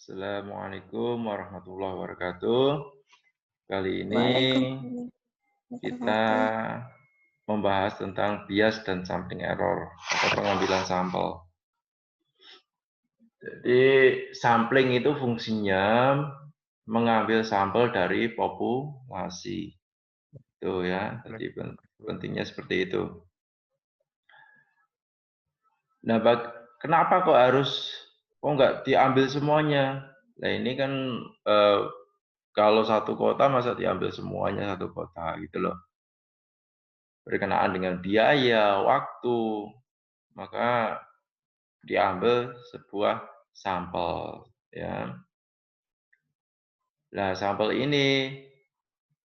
Assalamualaikum warahmatullahi wabarakatuh. Kali ini Waalaikumsalam kita wabarakatuh. membahas tentang bias dan sampling error atau pengambilan sampel. Jadi sampling itu fungsinya mengambil sampel dari populasi. Itu ya, jadi pentingnya seperti itu. Nah, kenapa kok nggak diambil semuanya? Nah, ini kan eh, kalau satu kota masa diambil semuanya satu kota gitu loh. Berkenaan dengan biaya, waktu, maka diambil sebuah sampel ya. Nah, sampel ini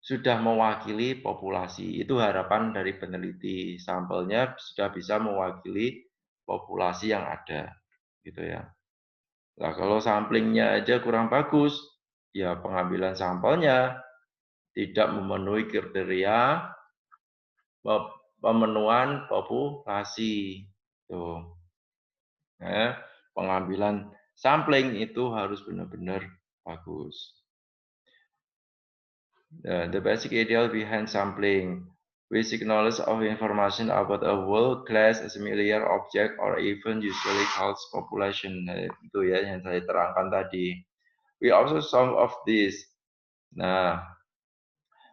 sudah mewakili populasi. Itu harapan dari peneliti. Sampelnya sudah bisa mewakili populasi yang ada gitu ya. Nah, kalau samplingnya aja kurang bagus, ya pengambilan sampelnya tidak memenuhi kriteria pemenuhan populasi. Tuh. Ya, pengambilan sampling itu harus benar-benar bagus. The basic ideal behind sampling, basic knowledge of information about a whole class, a similar object, or even usually called population. Nah, itu ya yang saya terangkan tadi. We also some of this. Nah,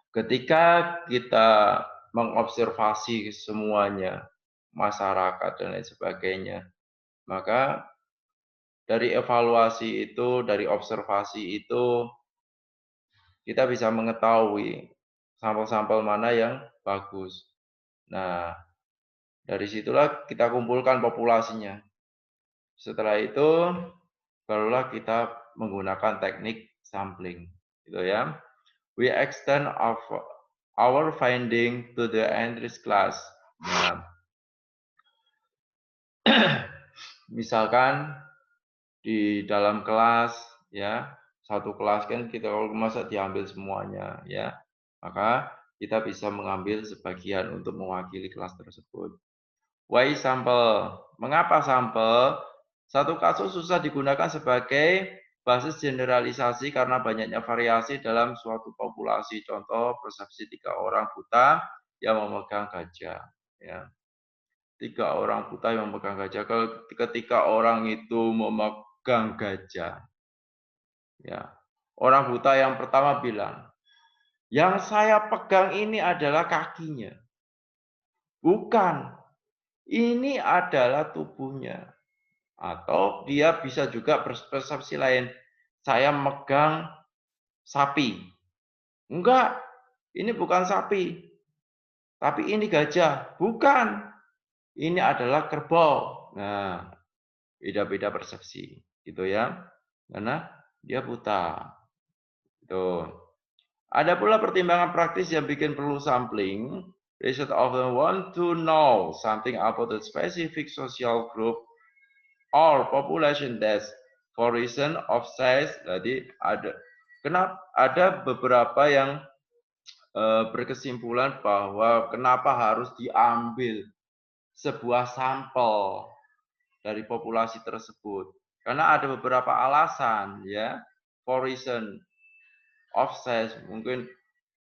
ketika kita mengobservasi semuanya, masyarakat dan lain sebagainya, maka dari evaluasi itu, dari observasi itu, kita bisa mengetahui sampel-sampel mana yang bagus. Nah, dari situlah kita kumpulkan populasinya. Setelah itu, barulah kita menggunakan teknik sampling. Gitu ya. We extend our finding to the entries class. Nah, misalkan di dalam kelas ya, satu kelas kan kita kalau masa diambil semuanya ya, maka kita bisa mengambil sebagian untuk mewakili kelas tersebut. Why sampel? Mengapa sampel? Satu kasus susah digunakan sebagai basis generalisasi karena banyaknya variasi dalam suatu populasi. Contoh persepsi 3 orang buta yang memegang gajah ya. 3 orang buta yang memegang gajah. Ketika orang itu memegang gajah, ya. Orang buta yang pertama bilang, yang saya pegang ini adalah kakinya. Bukan, ini adalah tubuhnya. Atau dia bisa juga berpersepsi lain. Saya megang sapi. Enggak, ini bukan sapi. Tapi ini gajah. Bukan, ini adalah kerbau. Nah, beda-beda persepsi. Gitu ya. Karena dia buta. Itu. Ada pula pertimbangan praktis yang bikin perlu sampling. Research often want to know something about the specific social group or population that for reason of size. Jadi ada beberapa yang berkesimpulan bahwa kenapa harus diambil sebuah sampel dari populasi tersebut. Karena ada beberapa alasan ya. For reason of size, mungkin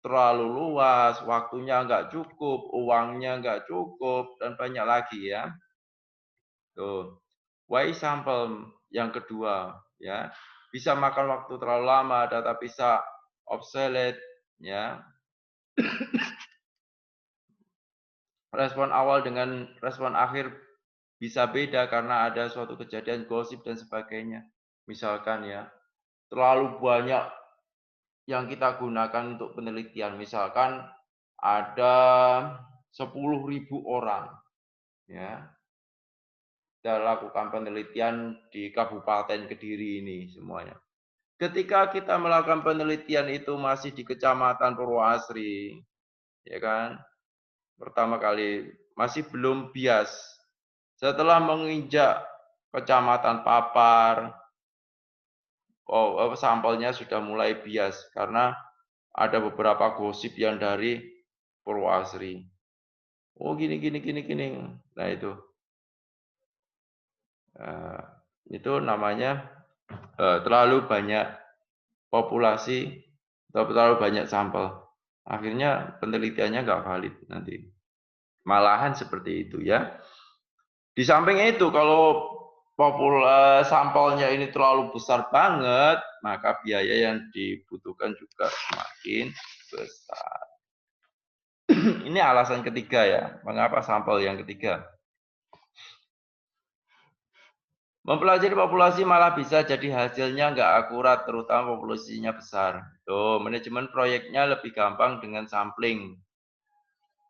terlalu luas, waktunya nggak cukup, uangnya nggak cukup, dan banyak lagi ya. Tuh. Why sampel yang kedua ya. Bisa makan waktu terlalu lama, data bisa obsolete ya. Respon awal dengan respon akhir bisa beda karena ada suatu kejadian gosip dan sebagainya. Misalkan ya, terlalu banyak yang kita gunakan untuk penelitian. Misalkan ada 10.000 orang ya. Kita lakukan penelitian di Kabupaten Kediri ini semuanya. Ketika kita melakukan penelitian itu masih di Kecamatan Purwoasri, ya kan? Pertama kali masih belum bias. Setelah menginjak Kecamatan Papar, sampelnya sudah mulai bias karena ada beberapa gosip yang dari Purwoasri. Oh gini. Nah itu. Itu namanya terlalu banyak populasi atau terlalu banyak sampel. Akhirnya penelitiannya nggak valid nanti. Malahan seperti itu ya. Di samping itu, kalau sampelnya ini terlalu besar banget, maka biaya yang dibutuhkan juga semakin besar. Ini alasan ketiga ya, mengapa sampel yang ketiga. Mempelajari populasi malah bisa jadi hasilnya nggak akurat, terutama populasinya besar. Tuh, manajemen proyeknya lebih gampang dengan sampling.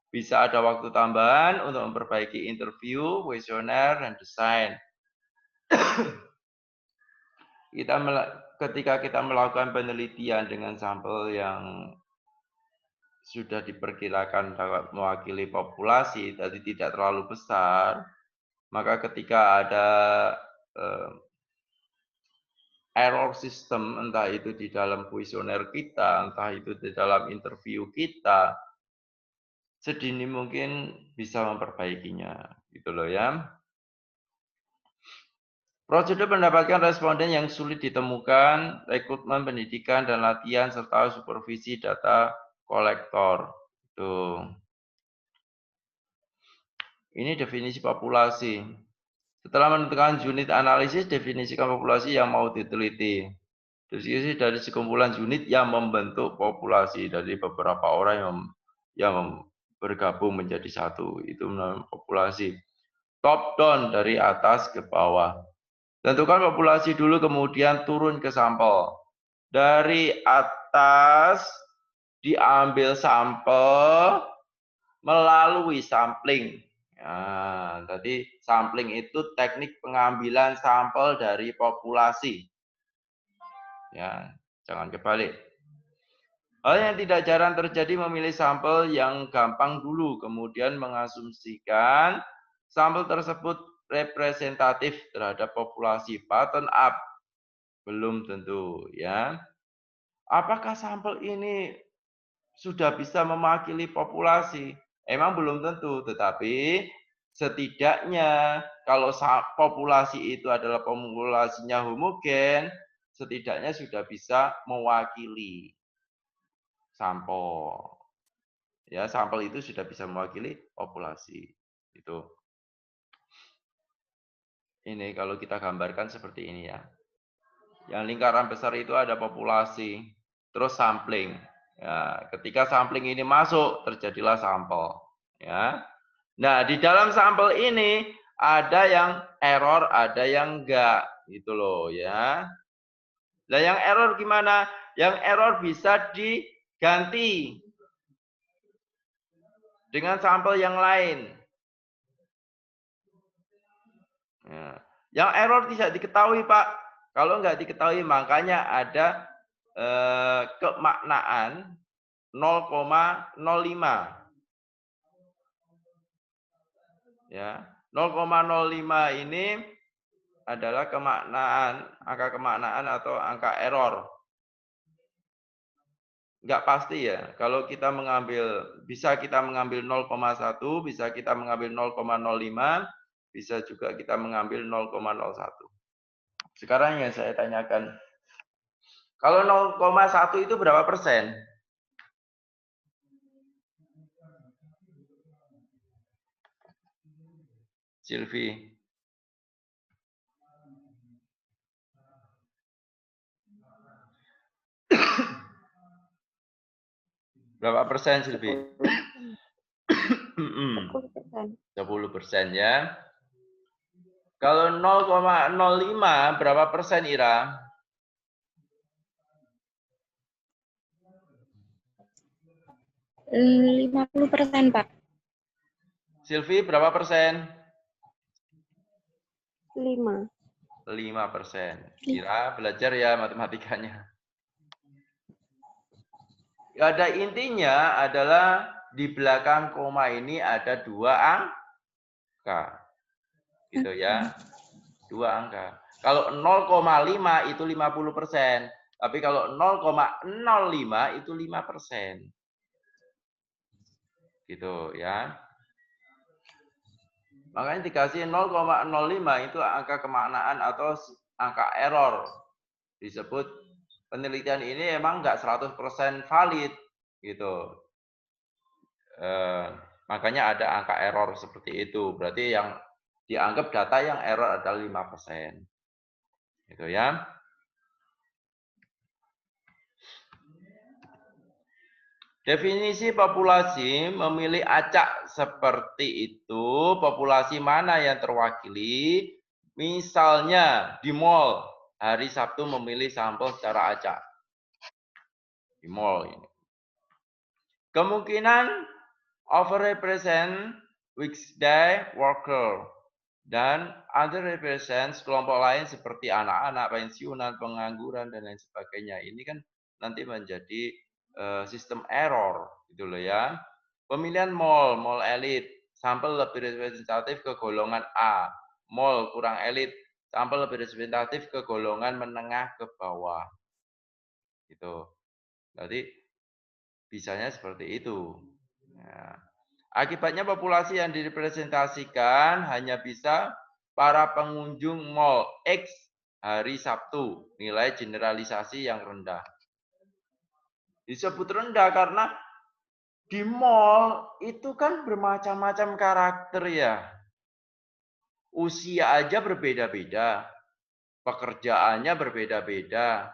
Bisa ada waktu tambahan untuk memperbaiki interview, kuesioner, dan desain. Ketika kita melakukan penelitian dengan sampel yang sudah diperkirakan dapat mewakili populasi, jadi tidak terlalu besar, maka ketika ada error system, entah itu di dalam kuesioner kita, entah itu di dalam interview kita, sedini mungkin bisa memperbaikinya, gitu loh ya. Prosedur mendapatkan responden yang sulit ditemukan, rekrutmen pendidikan dan latihan, serta supervisi data kolektor. Tuh. Ini definisi populasi. Setelah menentukan unit analisis, definisikan populasi yang mau diteliti. Definisi dari sekumpulan unit yang membentuk populasi dari beberapa orang yang bergabung menjadi satu. Itu namanya populasi. Top down dari atas ke bawah. Tentukan populasi dulu, kemudian turun ke sampel. Dari atas diambil sampel melalui sampling. Nah, tadi sampling itu teknik pengambilan sampel dari populasi. Ya, jangan kebalik. Hal yang tidak jarang terjadi memilih sampel yang gampang dulu, kemudian mengasumsikan sampel tersebut representatif terhadap populasi. Bottom up belum tentu ya. Apakah sampel ini sudah bisa mewakili populasi? Emang belum tentu, tetapi setidaknya kalau populasi itu adalah populasinya homogen, setidaknya sudah bisa mewakili sampel. Ya, sampel itu sudah bisa mewakili populasi. Itu. Ini kalau kita gambarkan seperti ini ya. Yang lingkaran besar itu ada populasi, terus sampling. Ya, ketika sampling ini masuk, terjadilah sampel. Ya. Nah, di dalam sampel ini ada yang error, ada yang enggak, gitu loh ya. Nah, yang error gimana? Yang error bisa diganti dengan sampel yang lain. Ya. Yang error tidak diketahui, Pak. Kalau enggak diketahui, makanya ada kemaknaan 0,05. Ya, 0,05 ini adalah angka kemaknaan atau angka error. Enggak pasti ya. Kalau kita bisa kita mengambil 0,1, bisa kita mengambil 0,05, bisa juga kita mengambil 0,01. Sekarang yang saya tanyakan, kalau 0,1 itu berapa persen? Silvi. Berapa persen, Silvi? 10% ya. Kalau 0,05 berapa persen, Ira? 50%, Pak. Silvi berapa persen? 5%. 5%. Ira belajar ya matematikanya. Ada intinya adalah di belakang koma ini ada 2 angka. Gitu ya. 2 angka. Kalau 0,5 itu 50%. Tapi kalau 0,05 itu 5%. Gitu ya. Makanya dikasih 0,05 itu angka kemaknaan atau angka error. disebut penelitian ini emang nggak 100% valid gitu. Makanya ada angka error seperti itu. Berarti yang dianggap data yang error adalah 5%. Gitu ya. Definisi populasi memilih acak seperti itu, populasi mana yang terwakili. Misalnya di mall, hari Sabtu memilih sampel secara acak. Di mall ini. Kemungkinan overrepresent weekday worker dan underrepresent kelompok lain seperti anak-anak, pensiunan, pengangguran dan lain sebagainya. Ini kan nanti menjadi sistem error gitu loh ya. Pemilihan mall elit, sampel lebih representatif ke golongan A. Mall kurang elit, sampel lebih representatif ke golongan menengah ke bawah. Gitu. Berarti bisanya seperti itu. Nah, akibatnya populasi yang direpresentasikan hanya bisa para pengunjung mall X hari Sabtu, nilai generalisasi yang rendah. Disebut rendah karena di mall itu kan bermacam-macam karakter ya. Usia aja berbeda-beda, pekerjaannya berbeda-beda,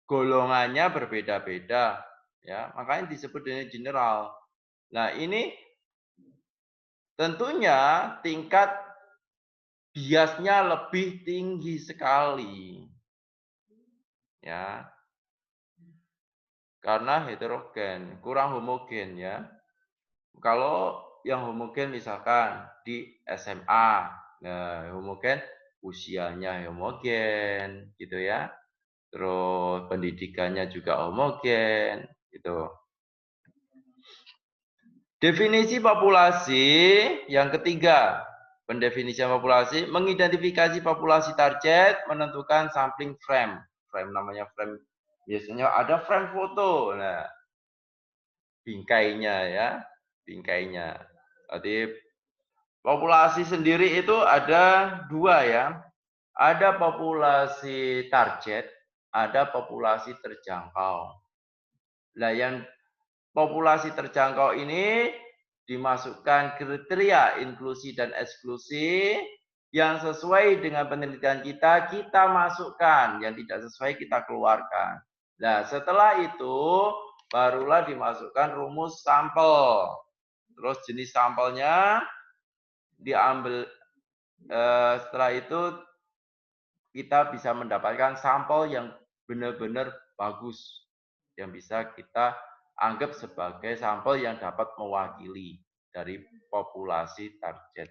golongannya berbeda-beda, ya. Makanya disebut dengan general. Nah, ini tentunya tingkat biasnya lebih tinggi sekali. Ya. Karena heterogen, kurang homogen ya. Kalau yang homogen misalkan di SMA. Nah, homogen usianya homogen gitu ya. Terus pendidikannya juga homogen gitu. Definisi populasi yang ketiga, pendefinisian populasi, mengidentifikasi populasi target, menentukan sampling frame. Frame namanya frame, biasanya ada frame foto. Nah, bingkainya ya, bingkainya. Jadi populasi sendiri itu ada dua ya. Ada populasi target, ada populasi terjangkau. Nah, yang populasi terjangkau ini dimasukkan kriteria inklusi dan eksklusi yang sesuai dengan penelitian kita, kita masukkan. Yang tidak sesuai, kita keluarkan. Nah, setelah itu, barulah dimasukkan rumus sampel. Terus jenis sampelnya diambil, setelah itu kita bisa mendapatkan sampel yang benar-benar bagus. Yang bisa kita anggap sebagai sampel yang dapat mewakili dari populasi target.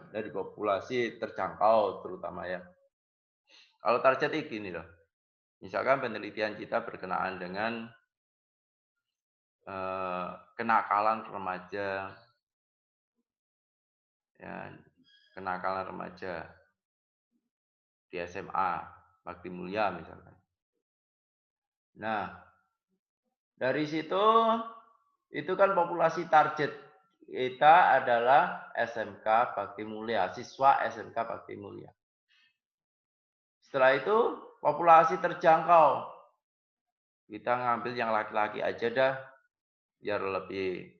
Dari populasi terjangkau terutama ya. Kalau target ini gini loh. Misalkan penelitian kita berkenaan dengan kenakalan remaja. Ya, kenakalan remaja di SMA, Bakti Mulia misalkan. Nah, dari situ itu kan populasi target kita adalah SMK Bakti Mulia, siswa SMK Bakti Mulia. Setelah itu populasi terjangkau. Kita ngambil yang laki-laki aja dah, biar lebih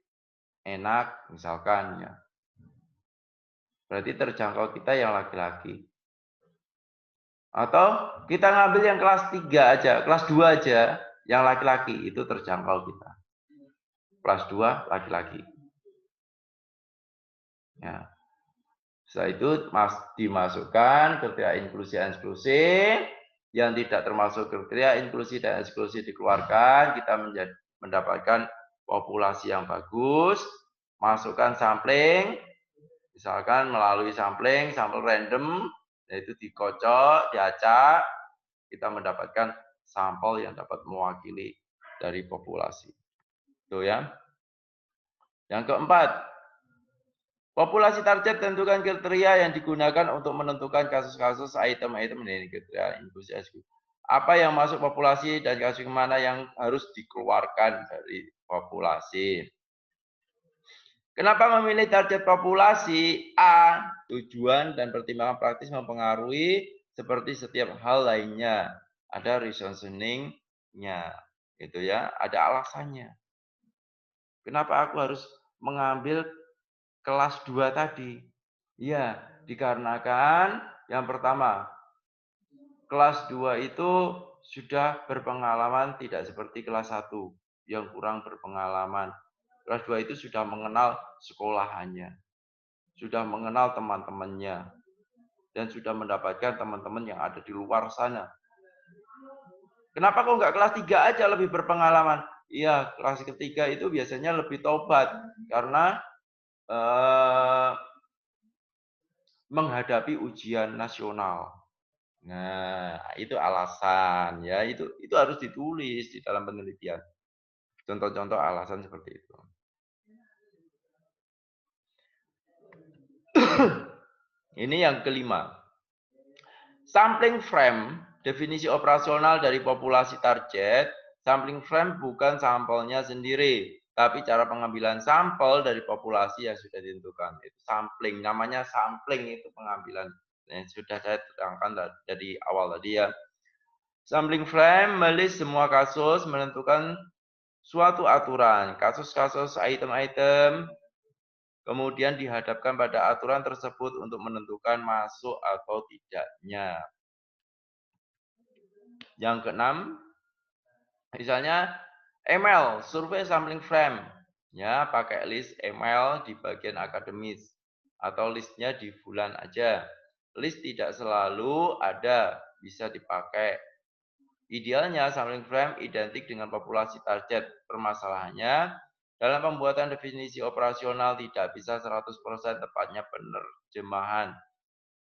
enak misalkan ya. Berarti terjangkau kita yang laki-laki. Atau kita ngambil yang kelas 3 aja, kelas 2 aja, yang laki-laki itu terjangkau kita. Kelas 2 laki-laki. Ya. Setelah itu dimasukkan kriteria inklusi dan eksklusi. Yang tidak termasuk kriteria inklusi dan eksklusi dikeluarkan, kita mendapatkan populasi yang bagus. Masukkan sampling, misalkan melalui sampling, sampel random, yaitu dikocok, diacak, kita mendapatkan sampel yang dapat mewakili dari populasi. Itu ya. Yang keempat, populasi target tentukan kriteria yang digunakan untuk menentukan kasus-kasus item-item ini kriteria inklusi eksklusi. Apa yang masuk populasi dan kasus mana yang harus dikeluarkan dari populasi. Kenapa memilih target populasi? A, tujuan dan pertimbangan praktis mempengaruhi seperti setiap hal lainnya. Ada reasoning-nya, gitu ya. Ada alasannya. Kenapa aku harus mengambil kelas 2 tadi? Ya, dikarenakan yang pertama, kelas 2 itu sudah berpengalaman tidak seperti kelas 1 yang kurang berpengalaman. Kelas 2 itu sudah mengenal sekolahannya, sudah mengenal teman-temannya, dan sudah mendapatkan teman-teman yang ada di luar sana. Kenapa kok nggak kelas 3 aja lebih berpengalaman? Iya, kelas ketiga itu biasanya lebih tobat, karena menghadapi ujian nasional. Nah, itu alasan ya, itu harus ditulis di dalam penelitian. Contoh-contoh alasan seperti itu. Ini yang kelima. Sampling frame, definisi operasional dari populasi target. Sampling frame bukan sampelnya sendiri, tapi cara pengambilan sampel dari populasi yang sudah ditentukan. Itu sampling, namanya sampling itu pengambilan. Yang sudah saya terangkan dari awal tadi ya. Sampling frame melist semua kasus, menentukan suatu aturan. Kasus-kasus item-item kemudian dihadapkan pada aturan tersebut untuk menentukan masuk atau tidaknya. Yang keenam, misalnya email, survei sampling frame. Ya, pakai list email di bagian akademis. Atau listnya di bulan aja. List tidak selalu ada, bisa dipakai. Idealnya sampling frame identik dengan populasi target. Permasalahannya, dalam pembuatan definisi operasional tidak bisa 100% tepatnya penerjemahan.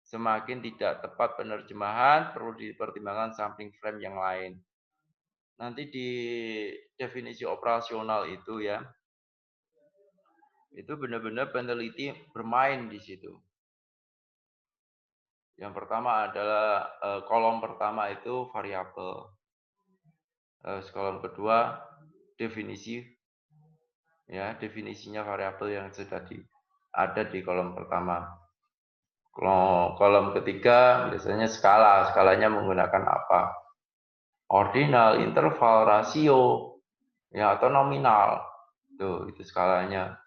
Semakin tidak tepat penerjemahan, perlu dipertimbangkan sampling frame yang lain. Nanti di definisi operasional itu ya, itu benar-benar peneliti bermain di situ. Yang pertama adalah kolom pertama itu variabel. Kolom kedua definisi, ya definisinya variabel yang sudah ada di kolom pertama. Kolom ketiga biasanya skala, skalanya menggunakan apa? Ordinal, interval, rasio, ya atau nominal. Tuh, itu skalanya.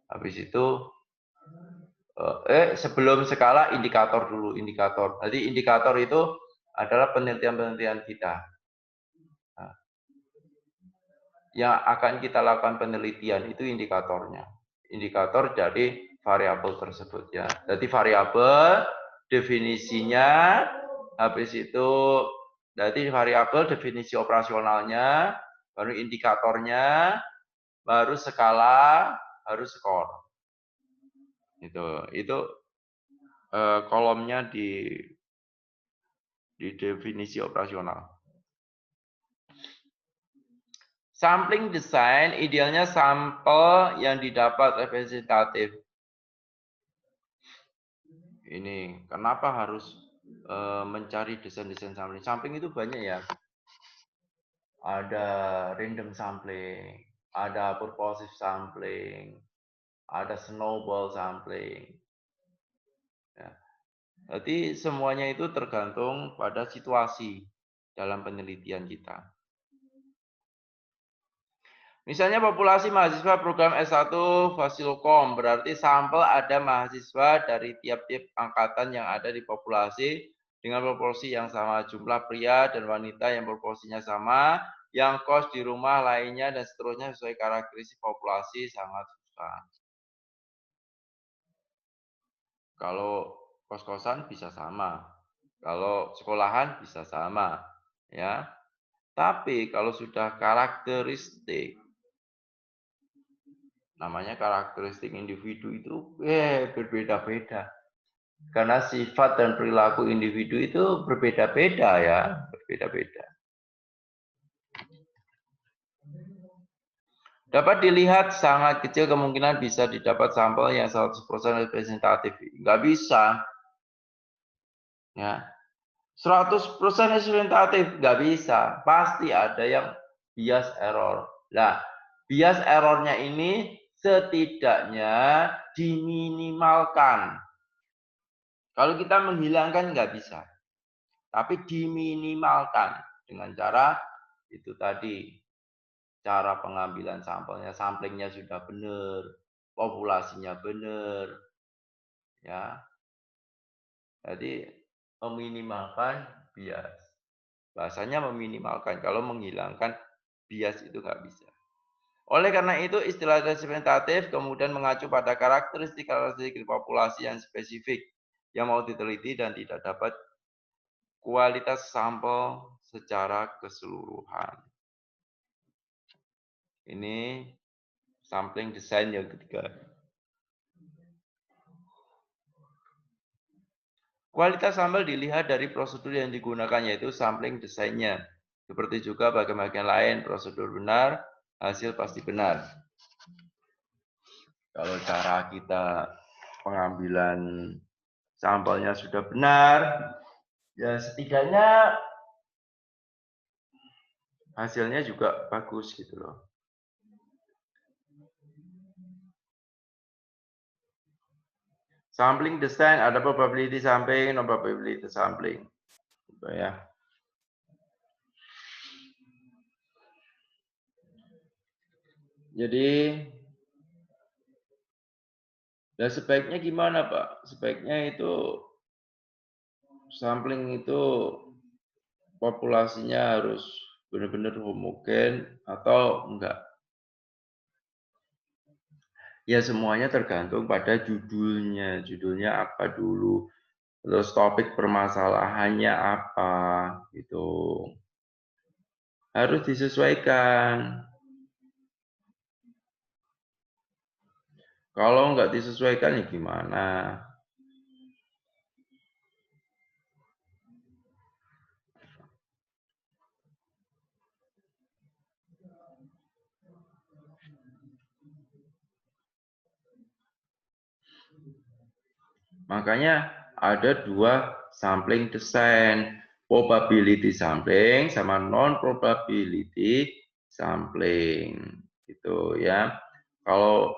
Habis itu sebelum skala indikator dulu, indikator. Jadi indikator itu adalah penelitian-penelitian kita. Nah, yang akan kita lakukan penelitian itu indikatornya. Indikator dari variabel tersebut ya. Jadi variabel definisinya, habis itu jadi variabel definisi operasionalnya, baru indikatornya, baru skala, baru skor. Itu kolomnya di definisi operasional. Sampling design idealnya sampel yang didapat representatif. Ini kenapa harus mencari desain-desain sampling? Sampling itu banyak ya. Ada random sampling, ada purposive sampling, ada snowball sampling. Ya. Jadi semuanya itu tergantung pada situasi dalam penelitian kita. Misalnya populasi mahasiswa program S1 Fasilkom, berarti sampel ada mahasiswa dari tiap-tiap angkatan yang ada di populasi dengan proporsi yang sama, jumlah pria dan wanita yang proporsinya sama, yang kos di rumah lainnya dan seterusnya sesuai karakteristik populasi sangat susah. Kalau kos-kosan bisa sama, kalau sekolahan bisa sama, ya. Tapi kalau sudah karakteristik, namanya karakteristik individu itu berbeda-beda. Karena sifat dan perilaku individu itu berbeda-beda ya, berbeda-beda. Dapat dilihat sangat kecil kemungkinan bisa didapat sampel yang 100% representatif. Nggak bisa. Ya. 100% representatif nggak bisa. Pasti ada yang bias error. Nah, bias errornya ini setidaknya diminimalkan. Kalau kita menghilangkan nggak bisa. tapi diminimalkan dengan cara itu tadi, cara pengambilan sampelnya, samplingnya sudah benar, populasinya benar, ya. Jadi meminimalkan bias. Bahasanya meminimalkan, kalau menghilangkan bias itu nggak bisa. Oleh karena itu, istilah representatif kemudian mengacu pada karakteristik populasi yang spesifik yang mau diteliti dan tidak dapat kualitas sampel secara keseluruhan. Ini sampling design yang ketiga. Kualitas sampel dilihat dari prosedur yang digunakan, yaitu sampling desainnya. Seperti juga bagian-bagian lain, prosedur benar, hasil pasti benar. Kalau cara kita pengambilan sampelnya sudah benar, ya setidaknya hasilnya juga bagus gitu loh. Sampling design ada probability sampling, non probability sampling. Gitu ya. Jadi ya sebaiknya gimana, Pak? Sebaiknya itu sampling itu populasinya harus benar-benar homogen atau enggak? Ya semuanya tergantung pada judulnya. Judulnya apa dulu? Terus topik permasalahannya apa? Gitu. Harus disesuaikan. Kalau enggak disesuaikan ya gimana? Makanya ada dua sampling design, probability sampling sama non probability sampling, gitu ya. Kalau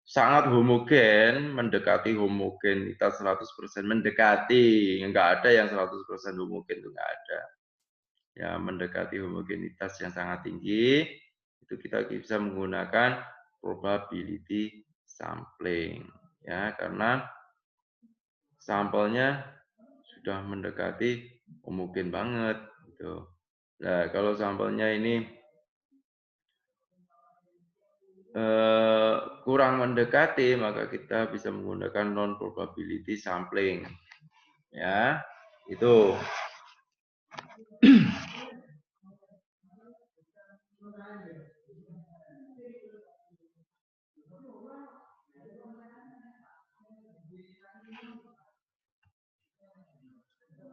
sangat homogen, mendekati homogenitas 100%, mendekati, enggak ada yang 100% homogen, itu enggak ada. Ya, mendekati homogenitas yang sangat tinggi, itu kita bisa menggunakan probability sampling, ya, karena sampelnya sudah mendekati homogen banget gitu. Nah, kalau sampelnya ini kurang mendekati, maka kita bisa menggunakan non probability sampling. Ya, itu.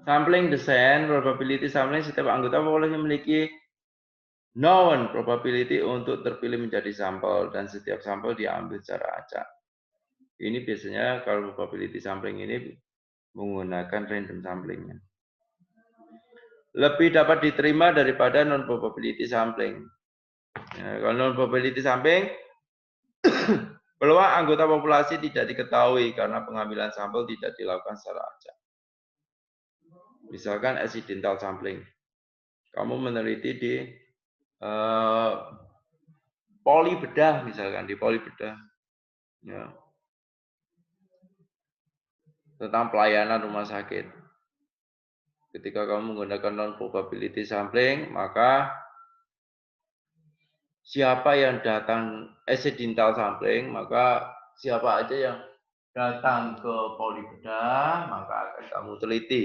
Sampling desain, probability sampling, setiap anggota populasi memiliki known probability untuk terpilih menjadi sampel dan setiap sampel diambil secara acak. Ini biasanya kalau probability sampling ini menggunakan random samplingnya. Lebih dapat diterima daripada non probability sampling. Ya, kalau non probability sampling, peluang anggota populasi tidak diketahui karena pengambilan sampel tidak dilakukan secara acak. Misalkan accidental sampling, kamu meneliti di poli bedah, misalkan di poli bedah, ya, tentang pelayanan rumah sakit. Ketika kamu menggunakan non probability sampling, maka siapa yang datang accidental sampling, maka siapa aja yang datang ke poli bedah, maka akan kamu teliti.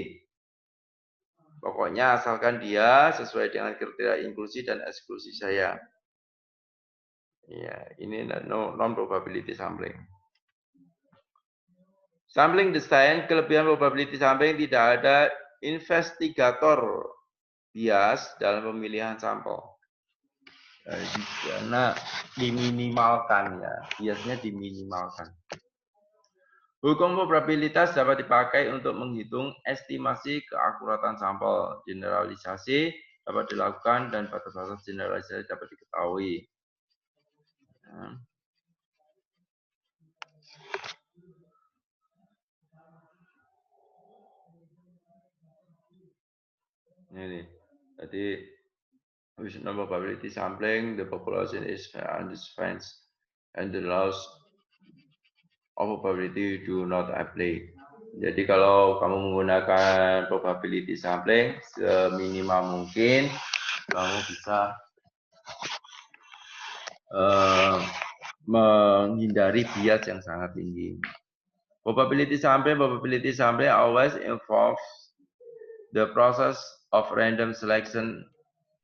Pokoknya asalkan dia sesuai dengan kriteria inklusi dan eksklusi saya. Ya, ini non probability sampling. Sampling design, kelebihan probability sampling tidak ada investigator bias dalam pemilihan sampel. Karena diminimalkan ya, biasanya diminimalkan. Hukum probabilitas dapat dipakai untuk menghitung estimasi keakuratan sampel. Generalisasi dapat dilakukan dan batas-batas generalisasi dapat diketahui. Ya. Ini. Jadi with no probability sampling, the population is undefined and the laws of probability do not apply. Jadi kalau kamu menggunakan probability sampling seminimal mungkin, kamu bisa menghindari bias yang sangat tinggi. Probability sampling always involves the process of random selection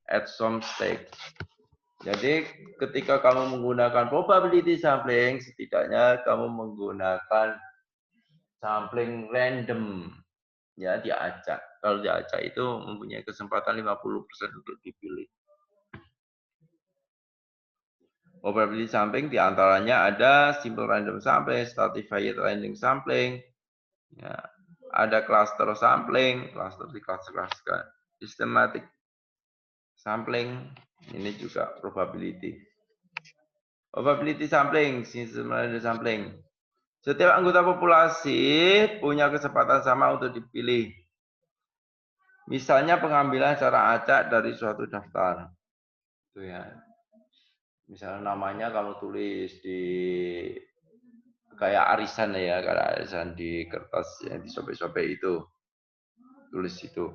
at some stage. Jadi ketika kamu menggunakan probability sampling, setidaknya kamu menggunakan sampling random, ya diacak. Kalau diacak itu mempunyai kesempatan 50% untuk dipilih. Probability sampling diantaranya ada simple random sampling, stratified random sampling, ya, ada cluster sampling, cluster dikelas-kelaskan, systematic sampling, ini juga probability. Probability sampling, systematic sampling. Setiap anggota populasi punya kesempatan sama untuk dipilih. Misalnya pengambilan secara acak dari suatu daftar. Itu ya. Misalnya namanya kamu tulis di kayak arisan ya, kayak arisan di kertas yang disobek-sobek itu. Tulis itu.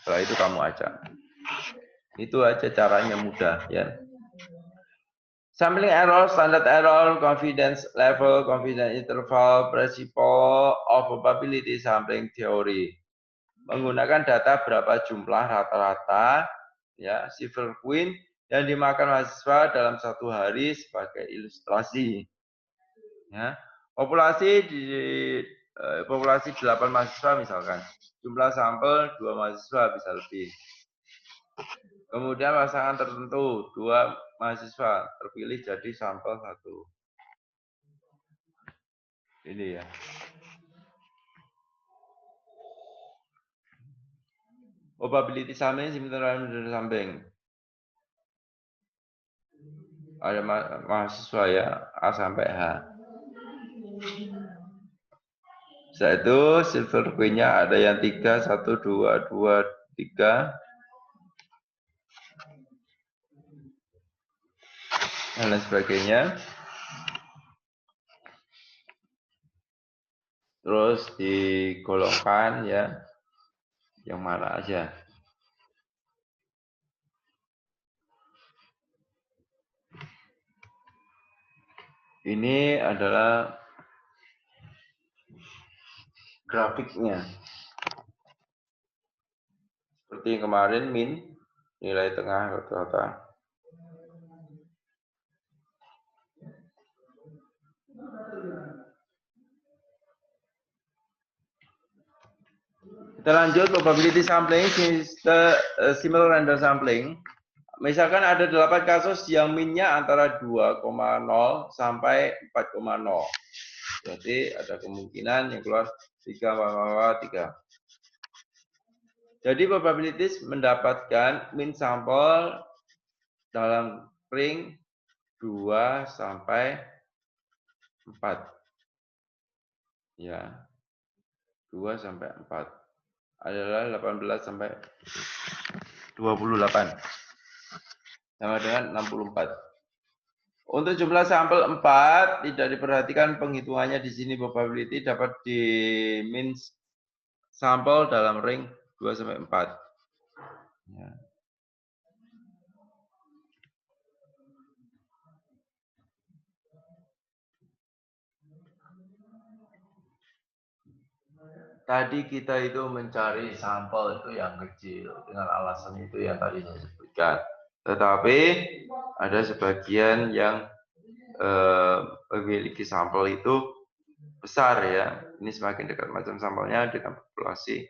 Setelah itu kamu acak. Itu aja caranya mudah ya. Sampling error, standard error, confidence level, confidence interval, principle of probability sampling theory. Menggunakan data berapa jumlah rata-rata ya silver queen yang dimakan mahasiswa dalam satu hari sebagai ilustrasi. Ya. Populasi 8 mahasiswa misalkan. Jumlah sampel 2 mahasiswa bisa lebih. Kemudian pasangan tertentu 2 mahasiswa terpilih jadi sampel 1. Ini ya. Probability sampling simultaneous sampling. Ada mahasiswa ya A sampai H. Setelah itu silver queen-nya ada yang 3, 1, 2, 2, 3. Dan lain sebagainya. Terus digolongkan ya. Yang mana aja. Ini adalah grafiknya. Seperti yang kemarin min, nilai tengah rata-rata. Kita lanjut probability sampling, simple random sampling. Misalkan ada 8 kasus yang minnya antara 2,0 sampai 4,0. Jadi ada kemungkinan yang keluar 3,3. Jadi probabilities mendapatkan min sampel dalam ring 2 sampai 4. Ya. 2 sampai 4 adalah 18 sampai 28. Sama dengan 64. Untuk jumlah sampel 4 tidak diperhatikan penghitungannya di sini probability dapat di min sampel dalam ring 2 sampai 4. Ya. Tadi kita itu mencari sampel itu yang kecil dengan alasan itu yang tadi saya sebutkan. Tetapi ada sebagian yang memiliki sampel itu besar ya. Ini semakin dekat macam sampelnya dengan populasi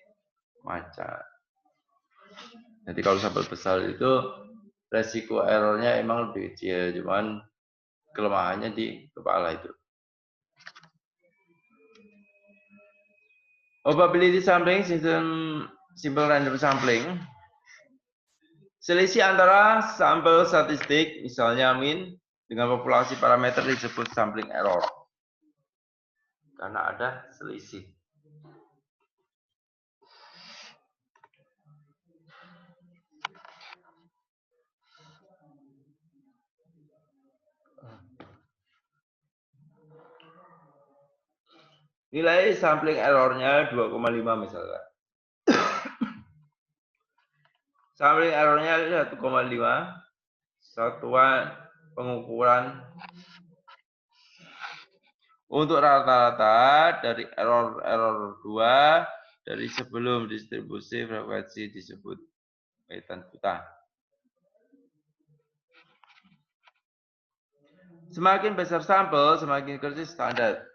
macan. Jadi kalau sampel besar itu resiko errornya emang lebih kecil, cuman kelemahannya di kepala itu. Probability sampling, sistem simple random sampling. Selisih antara sampel statistik, misalnya min, dengan populasi parameter disebut sampling error. Karena ada selisih. Nilai sampling errornya 2,5 misalkan. Sampling errornya 1,5. Satuan pengukuran untuk rata-rata dari error 2 dari sebelum distribusi frekuensi disebut kaitan buta. Semakin besar sampel, semakin kecil standar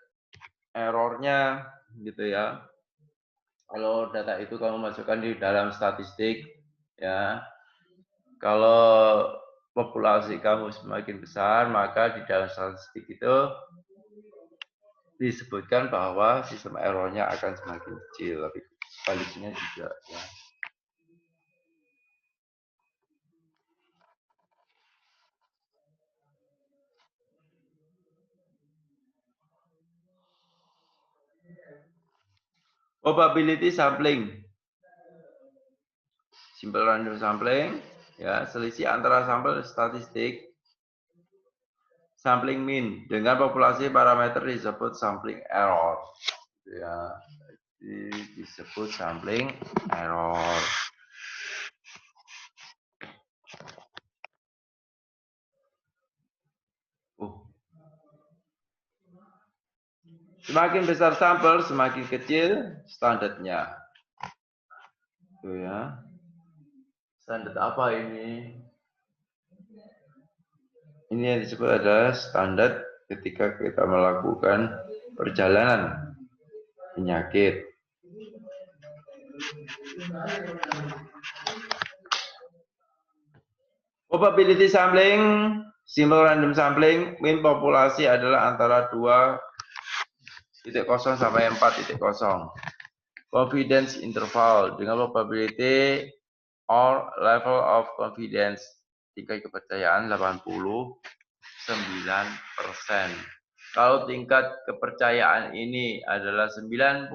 errornya gitu ya. Kalau data itu kamu masukkan di dalam statistik ya. Kalau populasi kamu semakin besar, maka di dalam statistik itu disebutkan bahwa sistem errornya akan semakin kecil, tapi sebaliknya juga ya. Probability sampling, simple random sampling, ya selisih antara sampel statistik, sampling mean dengan populasi parameter disebut sampling error, ya disebut sampling error. Semakin besar sampel, semakin kecil standarnya. Tuh ya. Standar apa ini? Ini yang disebut adalah standar ketika kita melakukan perjalanan penyakit. Probability sampling, simple random sampling, mean populasi adalah antara 2,0 sampai 4,0. Confidence interval dengan probability or level of confidence, tingkat kepercayaan 89%. Kalau tingkat kepercayaan ini adalah 89%,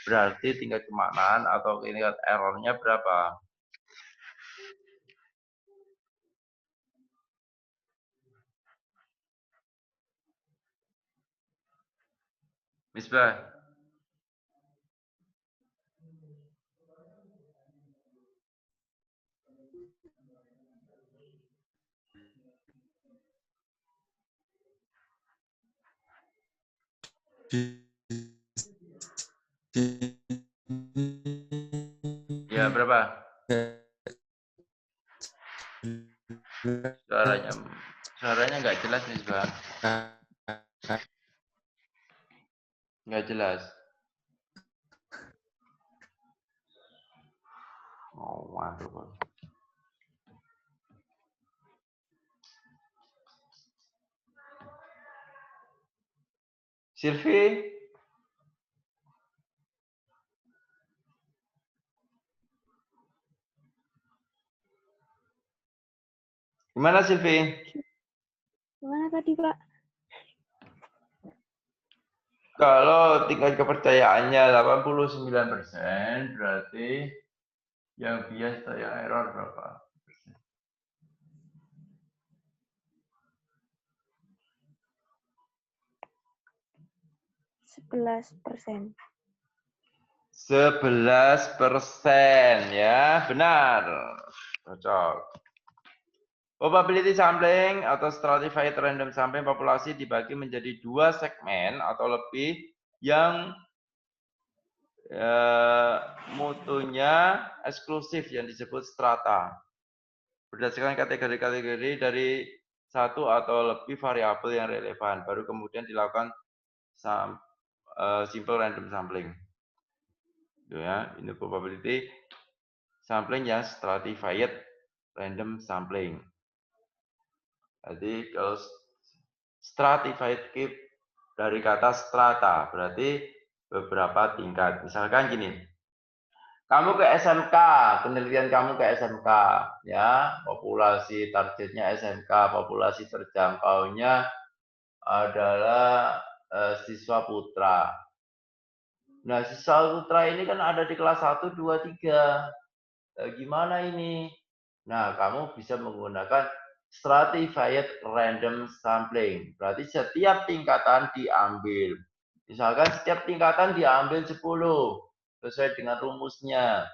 berarti tingkat kemaknaan atau tingkat errornya berapa? Misbah. Ya, berapa? Suaranya nggak jelas, Misbah. Nggak jelas. Oh, waduh. Silvi? Gimana Silvi? Gimana tadi, Pak? Kalau tingkat kepercayaannya 89%, berarti yang bias atau yang error berapa? 11%. 11% ya, benar. Cocok. Probability sampling atau stratified random sampling populasi dibagi menjadi 2 segmen atau lebih yang mutunya eksklusif yang disebut strata. Berdasarkan kategori-kategori dari satu atau lebih variabel yang relevan, baru kemudian dilakukan simple random sampling. Ya, ini probability sampling yang stratified random sampling. Jadi kalau stratified keep dari kata strata berarti beberapa tingkat. Misalkan gini, kamu ke SMK, penelitian kamu ke SMK, ya, populasi targetnya SMK, populasi terjangkaunya adalah siswa putra. Nah, siswa putra ini kan ada di kelas 1, 2, 3. Gimana ini? Nah, kamu bisa menggunakan stratified random sampling. Berarti setiap tingkatan diambil. Misalkan setiap tingkatan diambil 10 sesuai dengan rumusnya.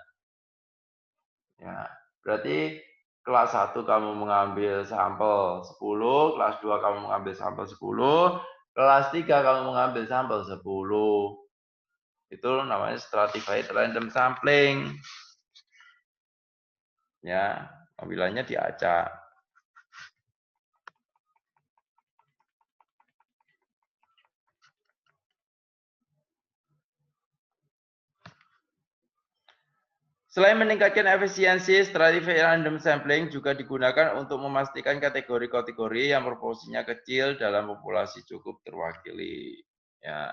Ya, berarti kelas 1 kamu mengambil sampel 10, kelas 2 kamu mengambil sampel 10, kelas 3 kamu mengambil sampel 10. Itu namanya stratified random sampling. Ya, ambilannya diacak. Selain meningkatkan efisiensi, stratified random sampling juga digunakan untuk memastikan kategori-kategori yang proporsinya kecil dalam populasi cukup terwakili. Ya.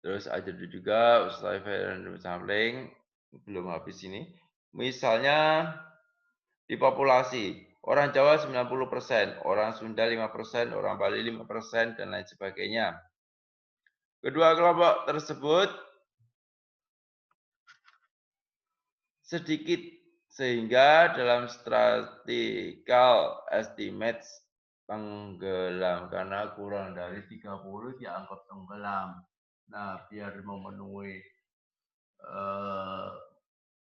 Terus ada juga stratified random sampling, belum habis ini. Misalnya di populasi, orang Jawa 90%, orang Sunda 5%, orang Bali 5%, dan lain sebagainya. Kedua kelompok tersebut sedikit sehingga dalam statistical estimates tenggelam karena kurang dari 30 dianggap tenggelam. Nah, biar memenuhi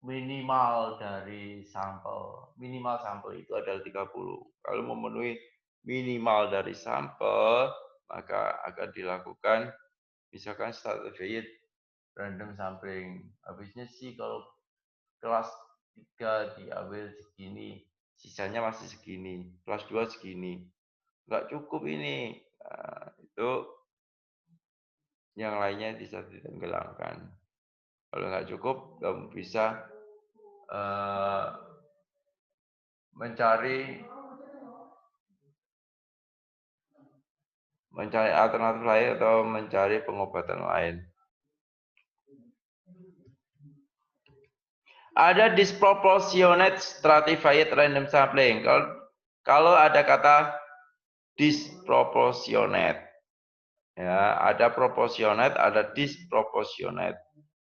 minimal dari sampel, minimal sampel itu adalah 30. Kalau memenuhi minimal dari sampel, maka akan dilakukan misalkan stratified random sampling. Habisnya sih kalau kelas 3 diambil segini, sisanya masih segini. Kelas 2 segini. Nggak cukup ini. Nah, itu yang lainnya bisa ditenggelamkan. Kalau nggak cukup, kamu bisa mencari alternatif lain atau mencari pengobatan lain. Ada disproportionate stratified random sampling. Kalau ada kata disproportionate, ya ada proportionate, ada disproportionate.